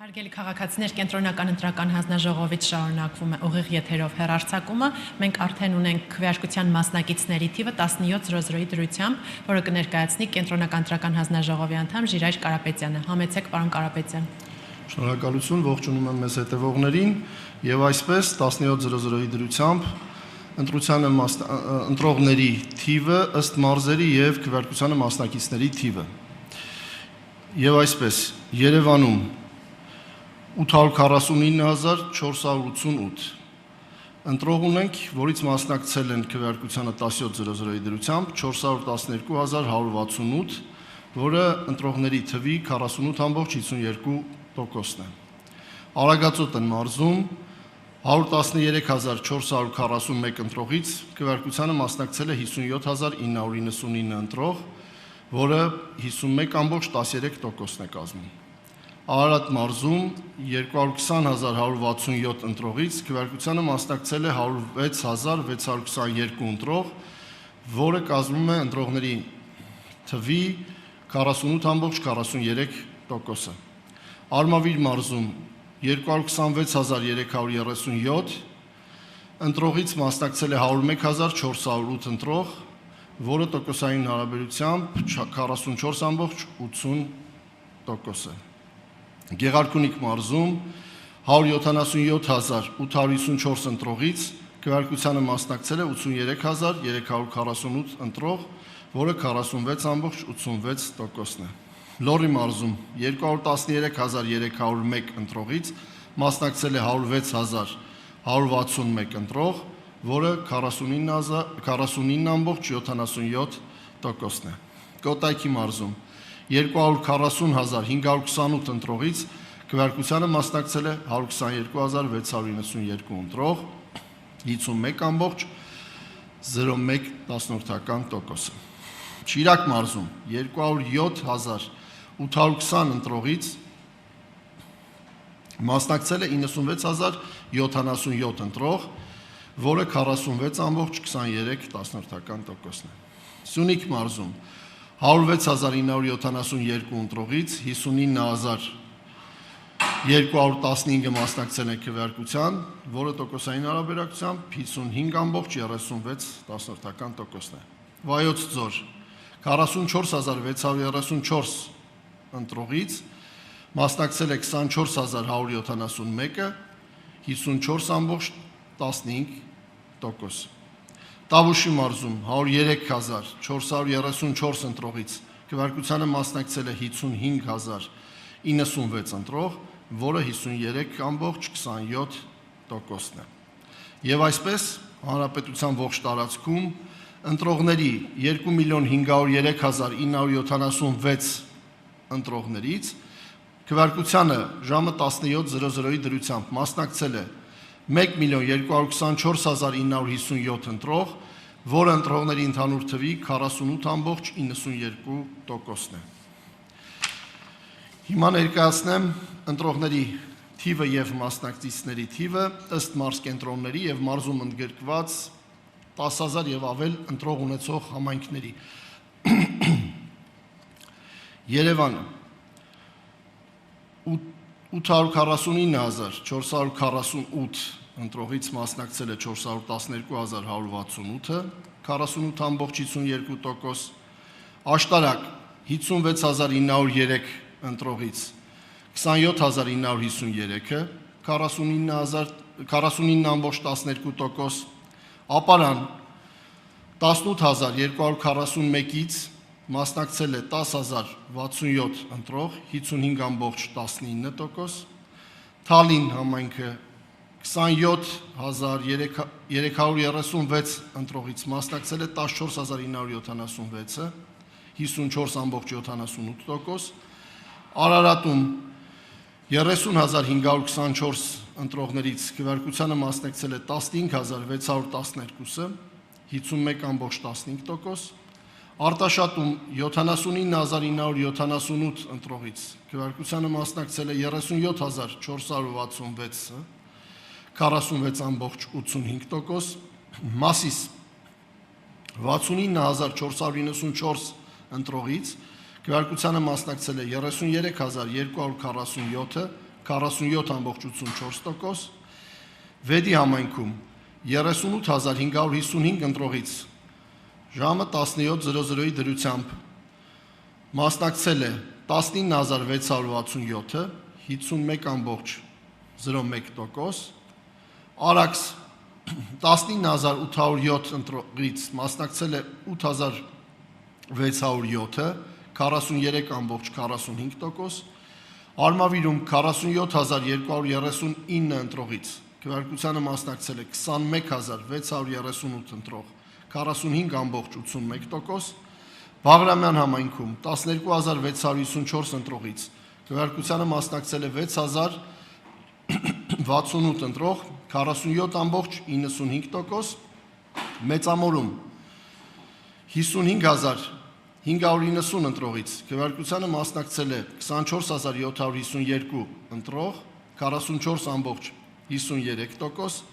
Հարգելի քաղաքացիներ, կենտրոնական ընտրական հանձնաժողովից շարունակվում է ուղիղ եթերով հեռարձակումը։ Մենք արդեն ունենք քվեարկության մասնակիցների թիվը 17:00-ի դրությամբ, որը կներկայացնի կենտրոնական ընտրական հանձնաժողովի անդամ Ժիրայր Կարապետյանը։ Համեցեք, պարոն Կարապետյան։ Շնորհակալություն, ողջունում եմ մեզ հետևողներին, եւ այսպես 17:00-ի դրությամբ ընտրողների թիվը ըստ մարզերի եւ քվեարկությանը մասնակիցների թիվը։ Եվ այսպես Երևանում 849,488 ընտրող ունենք, որից մասնակցել են քվեարկությանը 17:00-ի դրությամբ 412,168, որը ընտրողների թվի 48,52%-ն է։ Արագածոտ են մարզում 113,441 ընտրողից քվեարկությանը մասնակցել է 57,999 ընտրող, որը 51,13%-ն է կազմում։ Արարատ մարզում 220,167 ընտրողից քվեարկությանը մասնակցել է 106,622 ընտրող, որը կազմում է ընտրողների թվի 48,43%-ը։ Արմավիր մարզում 226,337 ընտրողից մասնակցել է 101,408 ընտրող, որը տոկոսային հարաբերությամբ 44,80%-է։ Գեղարքունիք մարզում 177,854 ընտրողից քվեարկությանը մասնակցել է 83,348 ընտրող, որը 46,86%-ն է։ Լոռի մարզում 213,301 ընտրողից մասնակցել է 106,161 ընտրող, որը 49,77%-ն է։ Կոտայքի մարզում 240,528 ընտրողից քվեարկությանը մասնակցել է 122,692 ընտրող, 51,01%-ը։ Շիրակ մարզում 207,820 ընտրողից մասնակցել է 96,077 ընտրող, որը 46,23%-ն է։ Սյունիք մարզում 106,972 ընտրողից 59,215-ը մասնակցել են քվեարկության, որը տոկոսային հարաբերակցությամբ 55,36%-ն է։ Վայոց ձոր 44,634 ընտրողից մասնակցել է 24,171-ը, 54,15%։ Տավուշի մարզում 103,434 ընտրողից քվեարկությանը մասնակցել է 55,096 ընտրող, որը 53,27%-ն է։ Եվ այսպես հանրապետության ողջ տարածքում ընտրողների 2,503,976 ընտրողներից քվեարկությանը ժամը 17:00-ի դրությամբ մասնակցել է 1,224,957 ընտրող, որը ընտրողների ընդհանուր թվի 48,92%-ն է։ Հիմա ներկայացնեմ ընտրողների թիվը եւ մասնակիցների թիվը ըստ մարզկենտրոնների եւ մարզում ընդգրկված 10,000 եւ ավել ընտրող ունեցող համայնքների։ Երևանը 849,448 ընտրողից մասնակցել է 412,168-ը, 48,52%, Աշտարակ 56,903 ընտրողից 27,953-ը, 49,12%, Ապարան 18,241-ից մասնակցել է 10,067 ընտրող, 55,19%, Թալին համայնքը 27,336 ընտրողից մասնակցել է 14,976-ը, 54,78%, Արարատում 30,524 ընտրողներից քվեարկությանը մասնակցել է 15,612-ը, 51,15%, Արտաշատում 79,978 ընտրողից քվեարկությանը մասնակցել է 37,466-ը, 46,85%, Մասիս 69,494 ընտրողից քվեարկությանը մասնակցել է 33,247-ը, 47.84%, Վեդի համայնքում 38555 ընտրողից ժամը 17:00-ի դրությամբ մասնակցել է 19667-ը, 51.01%, Արաքս 19807 ընտրողից մասնակցել է 8607-ը, 43.45%, Արմավիրում 47239 ընտրողից քվեարկությանը մասնակցել է 21638 ընտրող, 45.81%, Բաղրամյան համայնքում 12654 ընտրողից քվեարկությանը մասնակցել է 6068 ընտրող, 47.95%, Մեծամորում 55590 ընտրողից քվեարկությանը մասնակցել է 24752 ընտրող, 44.53%,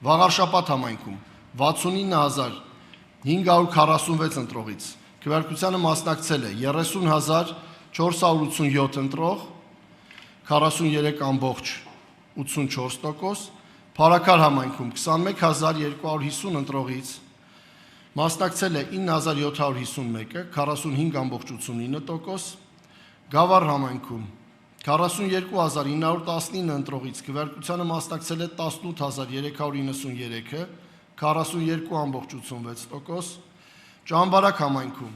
Վաղարշապատ համայնքում 69546 ընտրողից քվեարկությանը մասնակցել է 30487 ընտրող, 43.84%, Փարաքար համայնքում 21250 ընտրողից մասնակցել է 9751-ը, 45.89%, Գավառ համայնքում 42919 ընտրողից քվեարկությանը մասնակցել է 18393-ը, 42.86%, Ճամբարակ համայնքում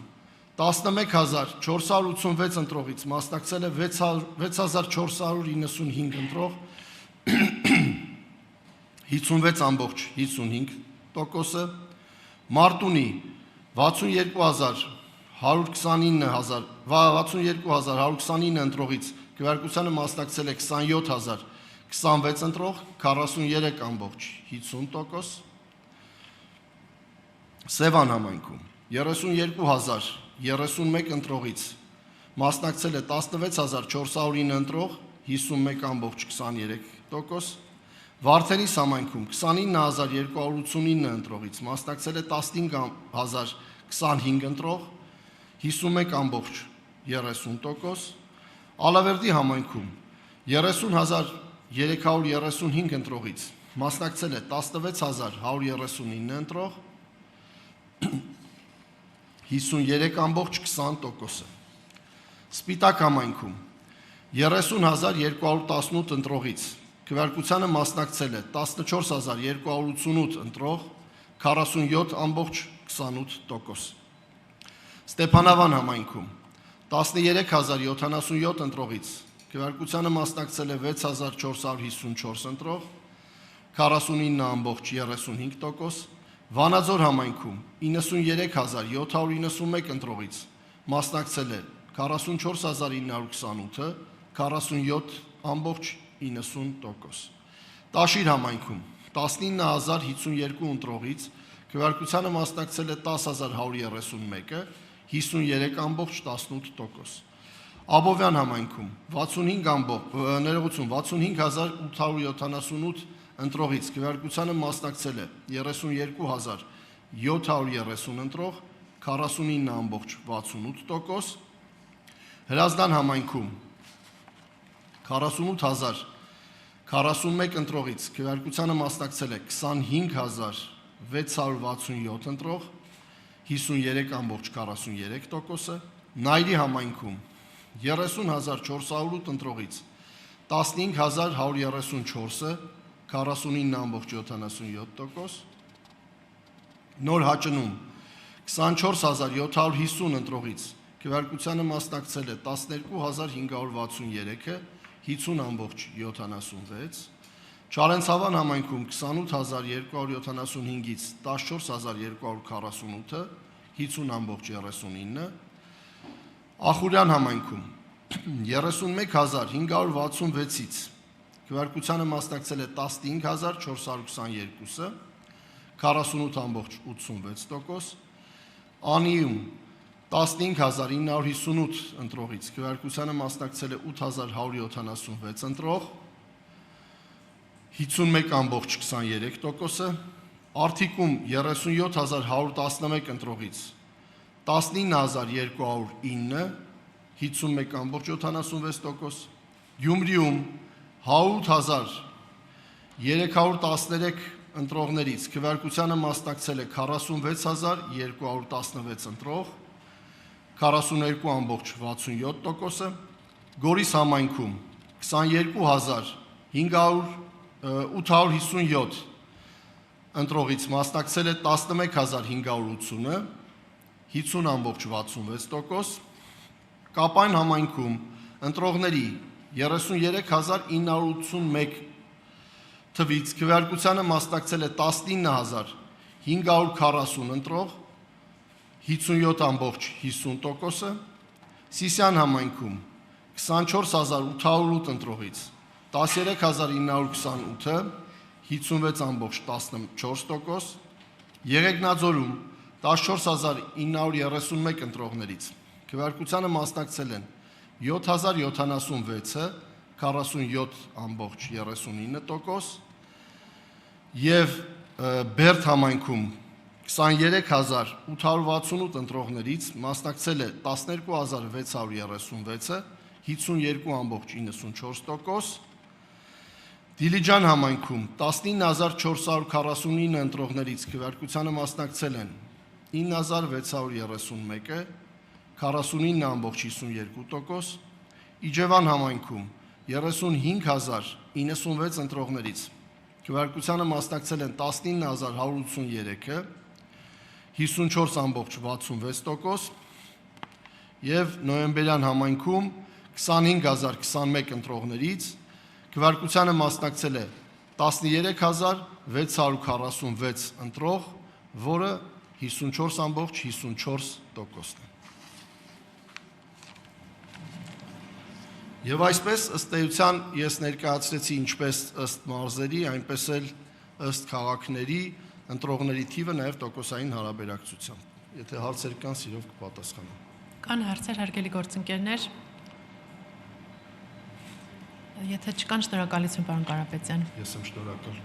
11486 ընտրողից մասնակցել է 6495 ընտրող, 56.55%, Մարտունի 62129 ընտրողից քվեարկությանը մասնակցել է 27026 ընտրող, 43.50%, Սևան համայնքում 32031 ընտրողից մասնակցել է 16409 ընտրող, 51.23%, Վարդենիս համայնքում 29289 ընտրողից մասնակցել է 15025 ընտրող, 51.30%, Ալավերդի համայնքում 30335 ընտրողից մասնակցել է 16139 ընտրող, 53.20%, Սպիտակ համայնքում 30218 ընտրողից քվեարկությանը մասնակցել է 14288 ընտրող, 47.28%, Ստեփանավան համայնքում 13077 ընտրողից քվեարկությանը մասնակցել է 6454 ընտրող, 49.35%, Վանաձոր համայնքում 93791 ընտրողից մասնակցել է 44928-ը, 47.90%, Տաշիր համայնքում 19052 ընտրողից քվեարկությանը մասնակցել է 10131-ը, 53.18%, Աբովյան համայնքում 65878 ընտրողից քվեարկությանը մասնակցել է 32730 ընտրող, 49.68%, Հրազդան համայնքում 48041 ընտրողից քվեարկությանը մասնակցել է 25667 ընտրող, 53.43%, Նայրի համայնքում 30408 ընտրողից 15134-ը, 49.77%, Նոր Հաճնում 24750 ընտրողից քվեարկությանը մասնակցել է 12563-ը, 50.76, Չարենցավան համայնքում 28275-ից 14248-ը, 50.39, Ախուրյան համայնքում 31566-ից քվեարկությանը մասնակցել է 15422-ը, 48.86%, Անիում 15958 ընտրողից քվեարկությանը մասնակցել է 8176 ընտրող, 51.23%, Արթիկում 37111 ընտրողից 19209, 51.76%, Գյումրիում 108,313 ընտրողներից քվեարկությանը մասնակցել է 46,216 ընտրող, 42,67%, Գորիս համայնքում 22,857 ընտրողից մասնակցել է 11,580-ը, 50,66%, Կապան համայնքում ընտրողների 33,981 թվից քվեարկությանը մասնակցել է 19,540 ընտրող, 57,50%, Սիսիան համայնքում 24,808 ընտրողից 13,928-ը, 56,14%, Եղեգնաձորում 14,931 ընտրողներից քվեարկությանը մասնակցել են 7,076-ը, 47,39% եւ Բերդ համայնքում 23,868 ընտրողներից մասնակցել է 12,636-ը, 52,94%, Դիլիջան համայնքում 19,449 ընտրողներից քվեարկությանը մասնակցել են 9,631-ը, 49,52%, Իջևան համայնքում 35,096 ընտրողներից քվեարկությանը մասնակցել են 19,183-ը, 54,66% եւ Նոյեմբերյան համայնքում 25,021 ընտրողներից քվեարկությանը մասնակցել է 13,646 ընտրող, որը 54,54%-ն է։ Եվ այսպես ըստ էության ես ներկայացրեցի ինչպես ըստ մարզերի, այնպես էլ ըստ քաղաքների ընտրողների թիվը նաև տոկոսային հարաբերակցությամբ։ Եթե հարցեր կան, սիրով կպատասխանեմ։ Կան հարցեր, հարգելի գործընկերներ։ Եթե չկան, շնորհակալություն, պարոն Կարապետյան։ Ես եմ շնորհակալ։